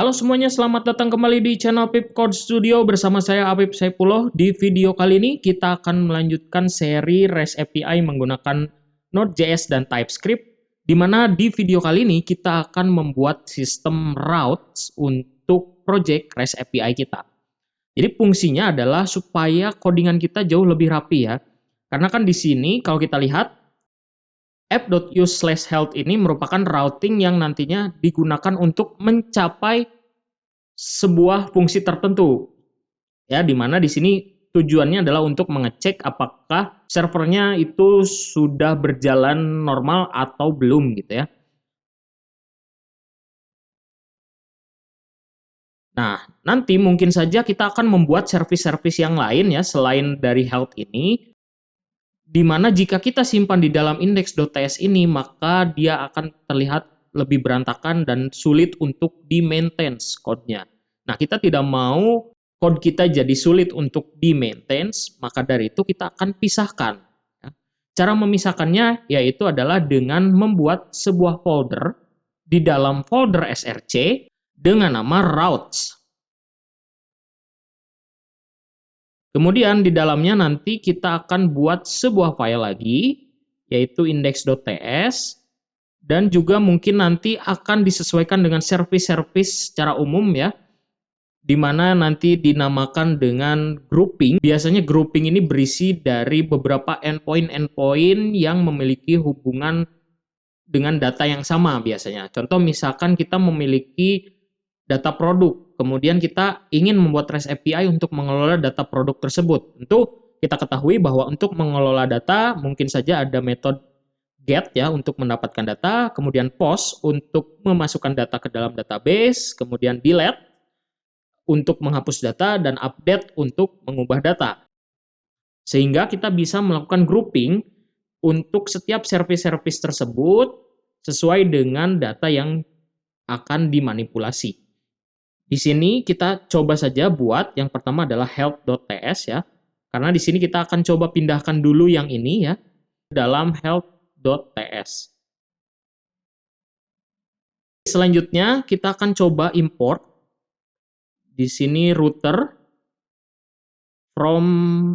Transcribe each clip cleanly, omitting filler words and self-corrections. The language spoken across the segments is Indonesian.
Halo semuanya, selamat datang kembali di channel Pip Code Studio bersama saya Apip Saipullah. Di video kali ini kita akan melanjutkan seri REST API menggunakan Node.js dan TypeScript, di mana di video kali ini kita akan membuat sistem routes untuk project REST API kita. Jadi fungsinya adalah supaya codingan kita jauh lebih rapi ya. Karena kan di sini kalau kita lihat app.use/health ini merupakan routing yang nantinya digunakan untuk mencapai sebuah fungsi tertentu. Ya, di mana di sini tujuannya adalah untuk mengecek apakah servernya itu sudah berjalan normal atau belum gitu ya. Nah, nanti mungkin saja kita akan membuat service-service yang lain ya selain dari health ini, di mana jika kita simpan di dalam index.ts ini, maka dia akan terlihat lebih berantakan dan sulit untuk di-maintain code-nya. Nah, kita tidak mau code kita jadi sulit untuk di-maintain, maka dari itu kita akan pisahkan. Cara memisahkannya yaitu adalah dengan membuat sebuah folder di dalam folder src dengan nama routes. Kemudian di dalamnya nanti kita akan buat sebuah file lagi, yaitu index.ts, dan juga mungkin nanti akan disesuaikan dengan service-service secara umum ya, di mana nanti dinamakan dengan grouping. Biasanya grouping ini berisi dari beberapa endpoint-endpoint yang memiliki hubungan dengan data yang sama biasanya. Contoh misalkan kita memiliki data produk, kemudian kita ingin membuat REST API untuk mengelola data produk tersebut. Tentu kita ketahui bahwa untuk mengelola data mungkin saja ada metode get ya untuk mendapatkan data, kemudian post untuk memasukkan data ke dalam database, kemudian delete untuk menghapus data, dan update untuk mengubah data. Sehingga kita bisa melakukan grouping untuk setiap service-service tersebut sesuai dengan data yang akan dimanipulasi. Di sini kita coba saja buat yang pertama adalah health.ts ya. Karena di sini kita akan coba pindahkan dulu yang ini ya dalam health.ts. Selanjutnya kita akan coba import di sini router from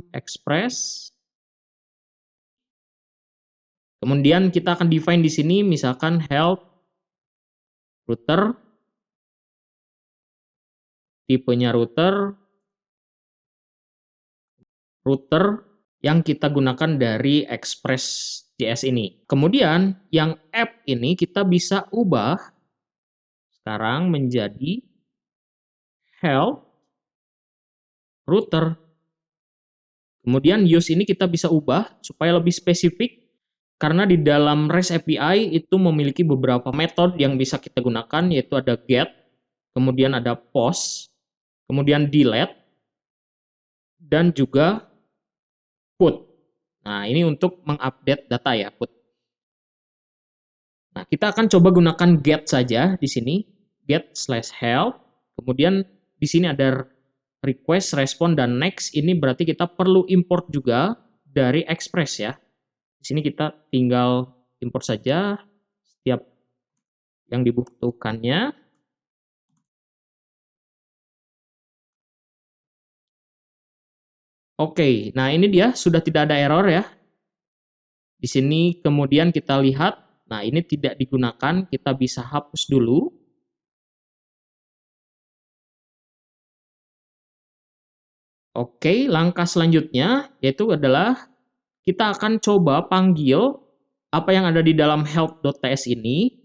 express. Kemudian kita akan define di sini misalkan health router, tipenya router yang kita gunakan dari Express.js ini. Kemudian yang app ini kita bisa ubah sekarang menjadi health router. Kemudian use ini kita bisa ubah supaya lebih spesifik karena di dalam REST API itu memiliki beberapa metode yang bisa kita gunakan, yaitu ada get, kemudian ada post, kemudian delete, dan juga put. Nah, ini untuk mengupdate data ya, put. Nah, kita akan coba gunakan get saja di sini, get/health. Kemudian di sini ada request, respon, dan next. Ini berarti kita perlu import juga dari Express ya. Di sini kita tinggal import saja setiap yang dibutuhkannya. Oke, nah ini dia sudah tidak ada error ya. Di sini kemudian kita lihat, nah ini tidak digunakan, kita bisa hapus dulu. Oke, langkah selanjutnya yaitu adalah kita akan coba panggil apa yang ada di dalam health.ts ini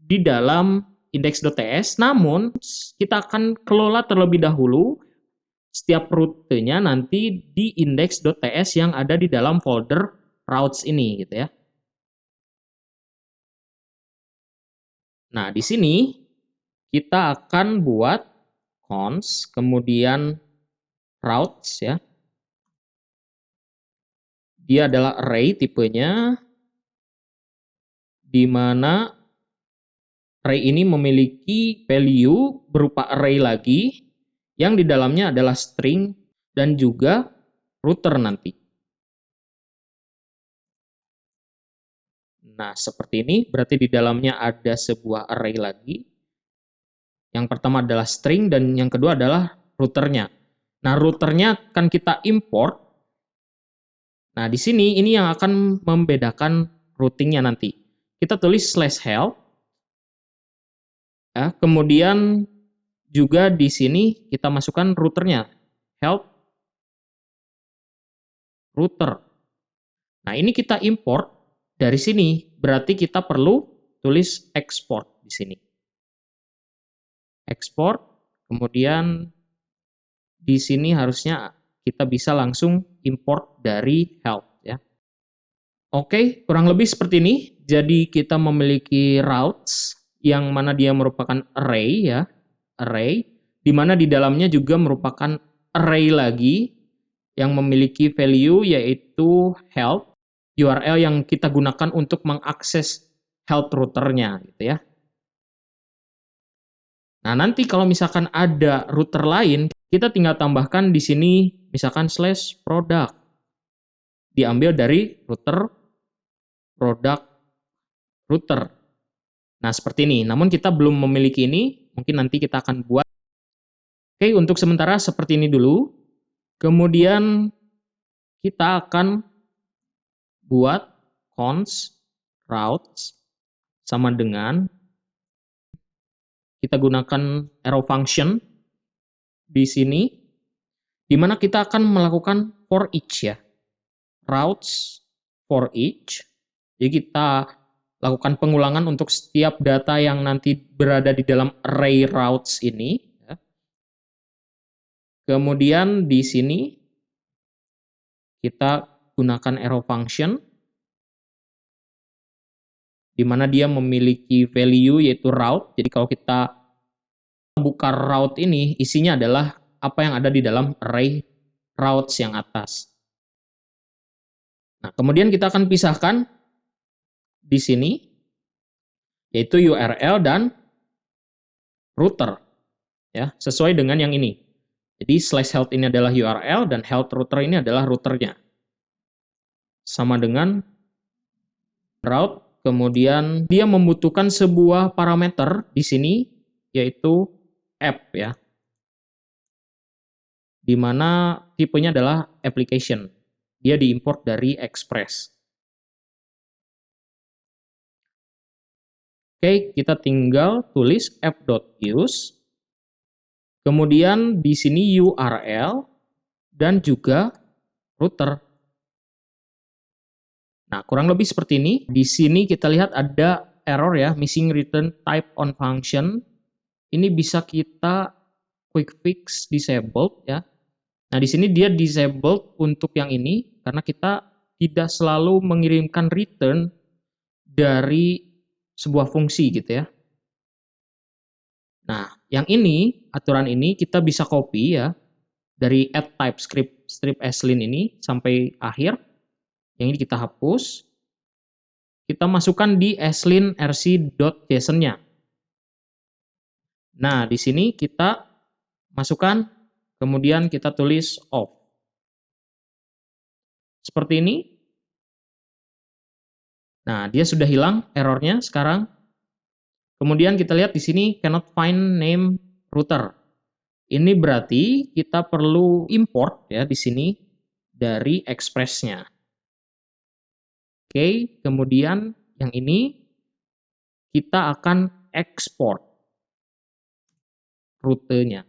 di dalam index.ts, namun kita akan kelola terlebih dahulu setiap rutenya nanti di index.ts yang ada di dalam folder routes ini gitu ya. Nah, di sini kita akan buat const kemudian routes ya. Dia adalah array tipenya, di mana array ini memiliki value berupa array lagi yang di dalamnya adalah string dan juga router nanti. Nah, seperti ini berarti di dalamnya ada sebuah array lagi Yang pertama adalah string dan yang kedua adalah routernya. Nah, routernya akan kita import. Nah, di sini ini yang akan membedakan routingnya nanti. Kita tulis /help. Ya, kemudian juga di sini kita masukkan routernya. Help router. Nah, ini kita import dari sini. Berarti kita perlu tulis export di sini. Export, kemudian di sini harusnya kita bisa langsung import dari help ya. Oke, kurang lebih seperti ini. Jadi kita memiliki routes yang mana dia merupakan array ya, array di mana di dalamnya juga merupakan array lagi yang memiliki value yaitu help URL yang kita gunakan untuk mengakses help routernya gitu ya. Nah, nanti kalau misalkan ada router lain, kita tinggal tambahkan di sini misalkan /product. Diambil dari router product router. Nah, seperti ini. Namun kita belum memiliki ini, mungkin nanti kita akan buat. Oke, untuk sementara seperti ini dulu. Kemudian kita akan buat const routes sama dengan kita gunakan arrow function di sini, di mana kita akan melakukan for each ya. Routes for each. Jadi kita lakukan pengulangan untuk setiap data yang nanti berada di dalam array routes ini. Ya. Kemudian di sini kita gunakan arrow function, di mana dia memiliki value yaitu route. Jadi kalau kita buka route ini, isinya adalah apa yang ada di dalam array routes yang atas. Nah, kemudian kita akan pisahkan di sini, yaitu URL dan router, ya, sesuai dengan yang ini. Jadi /health ini adalah URL dan health router ini adalah routernya. Sama dengan route, kemudian dia membutuhkan sebuah parameter di sini, yaitu app ya. Di mana tipenya adalah application. Dia diimport dari Express. Oke, kita tinggal tulis app.use. Kemudian di sini URL dan juga router. Nah, kurang lebih seperti ini. Di sini kita lihat ada error ya, missing return type on function. Ini bisa kita quick fix disabled ya. Nah, di sini dia disabled untuk yang ini karena kita tidak selalu mengirimkan return dari sebuah fungsi gitu ya. Nah, yang ini, aturan ini kita bisa copy ya dari add TypeScript strip aslin ini sampai akhir. Yang ini kita hapus. Kita masukkan di aslin rc.json-nya. Nah, di sini kita masukkan, kemudian kita tulis off. Seperti ini. Nah, dia sudah hilang errornya sekarang. Kemudian kita lihat di sini cannot find name router. Ini berarti kita perlu import ya di sini dari Express-nya. Oke, kemudian yang ini kita akan export rutenya.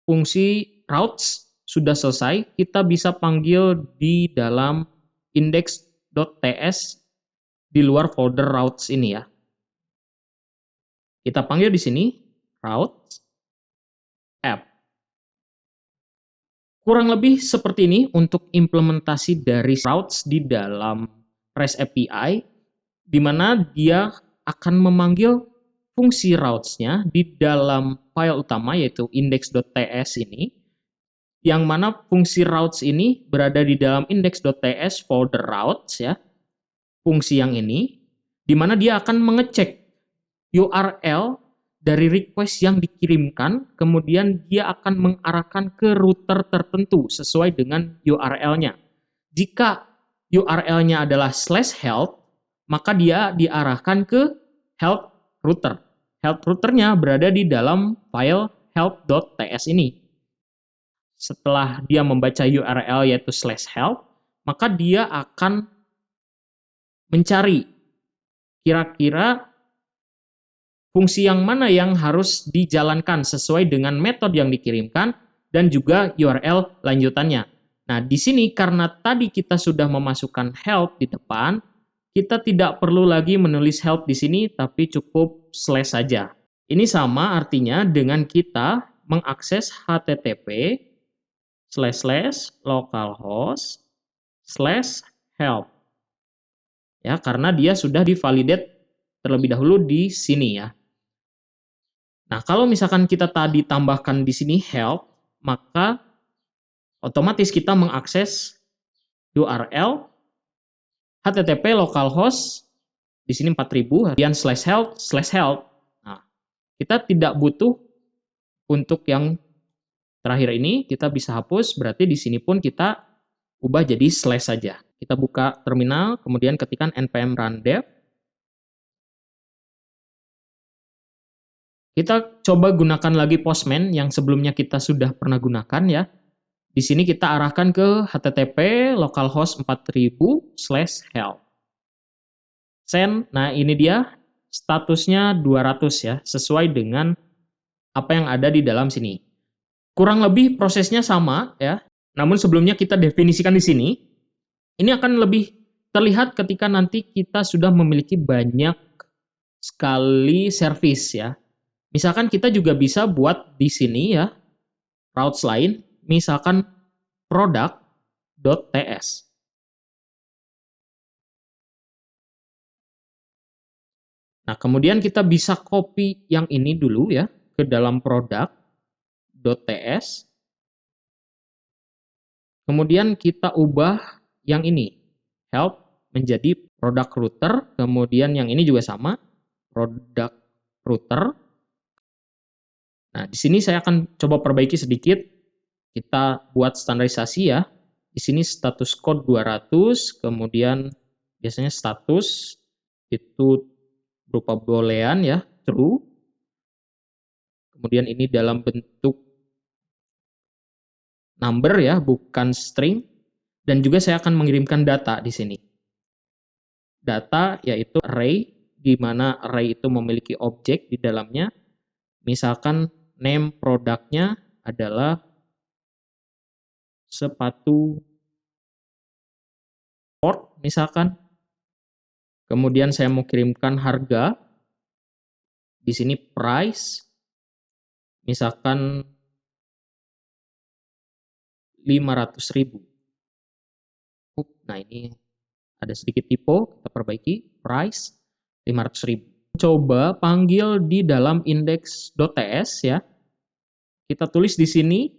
Fungsi routes sudah selesai, kita bisa panggil di dalam index.ts di luar folder routes ini ya. Kita panggil di sini routes app. Kurang lebih seperti ini untuk implementasi dari routes di dalam REST API, di mana dia akan memanggil fungsi routes-nya di dalam file utama yaitu index.ts ini, yang mana fungsi routes ini berada di dalam index.ts folder routes ya, fungsi yang ini, di mana dia akan mengecek URL dari request yang dikirimkan, kemudian dia akan mengarahkan ke router tertentu sesuai dengan URL-nya. Jika URL-nya adalah /health, maka dia diarahkan ke health router. health routernya berada di dalam file help.ts ini. Setelah dia membaca URL yaitu /help, maka dia akan mencari kira-kira fungsi yang mana yang harus dijalankan sesuai dengan metode yang dikirimkan dan juga URL lanjutannya. Nah, di sini karena tadi kita sudah memasukkan help di depan, kita tidak perlu lagi menulis help di sini, tapi cukup slash saja. Ini sama artinya dengan kita mengakses http://localhost/help. Ya, karena dia sudah divalidate terlebih dahulu di sini ya. Nah, kalau misalkan kita tadi tambahkan di sini help, maka otomatis kita mengakses URL http localhost di sini 4000 kemudian /help/help. Nah, kita tidak butuh untuk yang terakhir ini, kita bisa hapus, berarti di sini pun kita ubah jadi slash saja. Kita buka terminal, kemudian ketikkan npm run dev. Kita coba gunakan lagi Postman yang sebelumnya kita sudah pernah gunakan ya. Di sini kita arahkan ke http localhost 4000/help. Send, nah ini dia statusnya 200 ya, sesuai dengan apa yang ada di dalam sini. Kurang lebih prosesnya sama ya, namun sebelumnya kita definisikan di sini. Ini akan lebih terlihat ketika nanti kita sudah memiliki banyak sekali service ya. Misalkan kita juga bisa buat di sini ya, routes lain, misalkan product.ts. Nah, kemudian kita bisa copy yang ini dulu ya, ke dalam product.ts. Kemudian kita ubah yang ini, help menjadi product router, kemudian yang ini juga sama, product router. Nah, di sini saya akan coba perbaiki sedikit. Kita buat standarisasi ya. Di sini status code 200, kemudian biasanya status itu berupa boolean ya, true. Kemudian ini dalam bentuk number ya, bukan string. Dan juga saya akan mengirimkan data di sini. Data yaitu array, di mana array itu memiliki objek di dalamnya. Misalkan name produknya adalah sepatu sport misalkan. Kemudian saya mau kirimkan harga. Di sini price misalkan 500.000. Nah, ini ada sedikit typo, kita perbaiki. Price 500.000. Coba panggil di dalam index.ts ya. Kita tulis di sini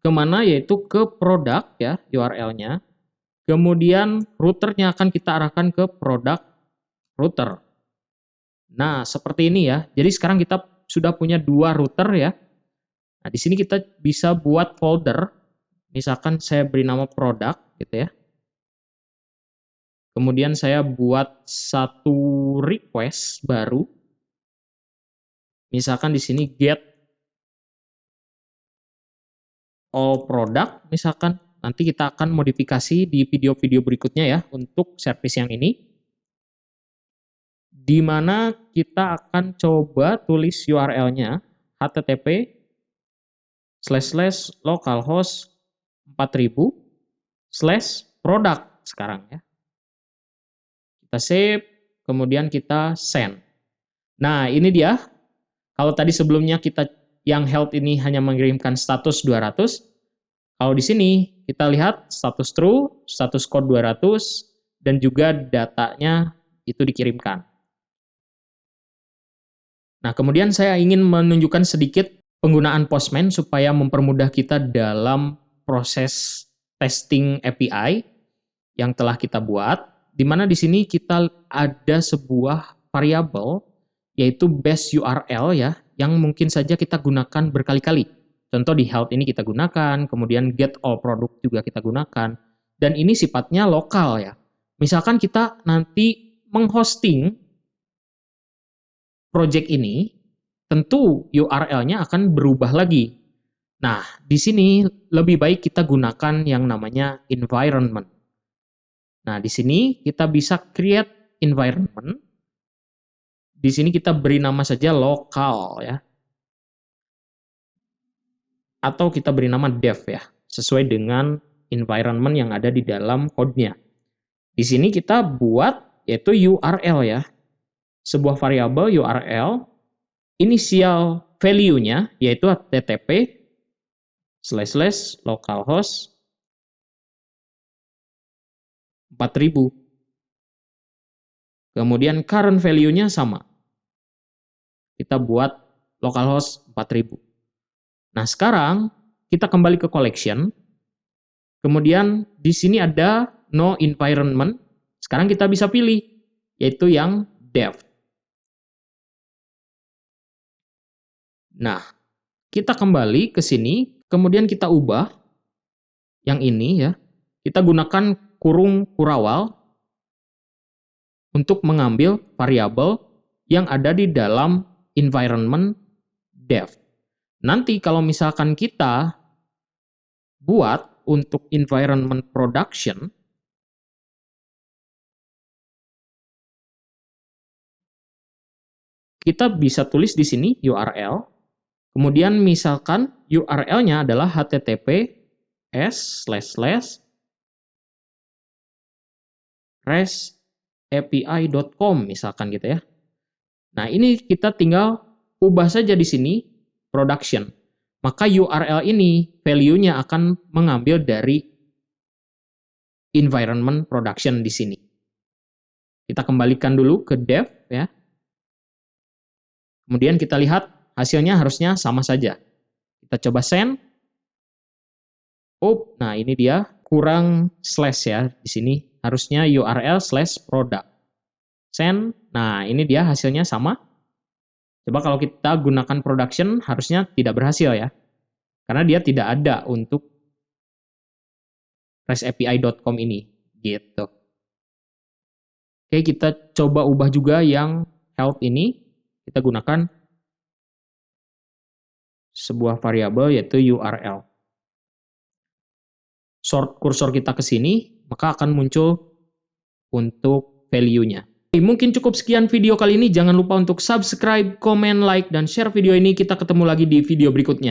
kemana, yaitu ke produk ya, URL-nya. Kemudian routernya akan kita arahkan ke product router. Nah, seperti ini ya. Jadi sekarang kita sudah punya 2 router ya. Nah, di sini kita bisa buat folder. Misalkan saya beri nama produk gitu ya. Kemudian saya buat satu request baru. Misalkan di sini get all product misalkan. Nanti kita akan modifikasi di video-video berikutnya ya untuk service yang ini. Di mana kita akan coba tulis URL-nya http://localhost 4000/product sekarang ya. Kita save, kemudian kita send. Nah, ini dia. Kalau tadi sebelumnya kita yang help ini hanya mengirimkan status 200, kalau di sini kita lihat status true, status code 200, dan juga datanya itu dikirimkan. Nah, kemudian saya ingin menunjukkan sedikit penggunaan Postman supaya mempermudah kita dalam proses testing API yang telah kita buat, di mana di sini kita ada sebuah variabel yaitu base URL ya, yang mungkin saja kita gunakan berkali-kali. Contoh di help ini kita gunakan, kemudian get all product juga kita gunakan, dan ini sifatnya lokal ya. Misalkan kita nanti menghosting project ini, tentu URL-nya akan berubah lagi. Nah, di sini lebih baik kita gunakan yang namanya environment. Nah, di sini kita bisa create environment. Di sini kita beri nama saja lokal ya. Atau kita beri nama dev ya, sesuai dengan environment yang ada di dalam code-nya. Di sini kita buat yaitu URL ya. Sebuah variabel URL, inisial value-nya yaitu http //localhost 4000. Kemudian current value-nya sama. Kita buat localhost 4000. Nah, sekarang kita kembali ke collection. Kemudian di sini ada no environment. Sekarang kita bisa pilih yaitu yang dev. Nah, kita kembali ke sini, kemudian kita ubah yang ini ya. Kita gunakan kurung kurawal untuk mengambil variabel yang ada di dalam environment dev. Nanti kalau misalkan kita buat untuk environment production, kita bisa tulis di sini URL. Kemudian misalkan URL-nya adalah https://restapi.com misalkan gitu ya. Nah, ini kita tinggal ubah saja di sini production. Maka URL ini value-nya akan mengambil dari environment production di sini. Kita kembalikan dulu ke dev ya. Kemudian kita lihat hasilnya harusnya sama saja. Kita coba send. Oh, nah ini dia kurang slash ya di sini. Harusnya URL/product. Send. Nah, ini dia hasilnya sama. Coba kalau kita gunakan production harusnya tidak berhasil ya. Karena dia tidak ada untuk restapi.com ini gitu. Oke, kita coba ubah juga yang health ini. Kita gunakan sebuah variabel yaitu URL. Sort kursor kita ke sini, maka akan muncul untuk value-nya. Mungkin cukup sekian video kali ini. Jangan lupa untuk subscribe, komen, like, dan share video ini. Kita ketemu lagi di video berikutnya.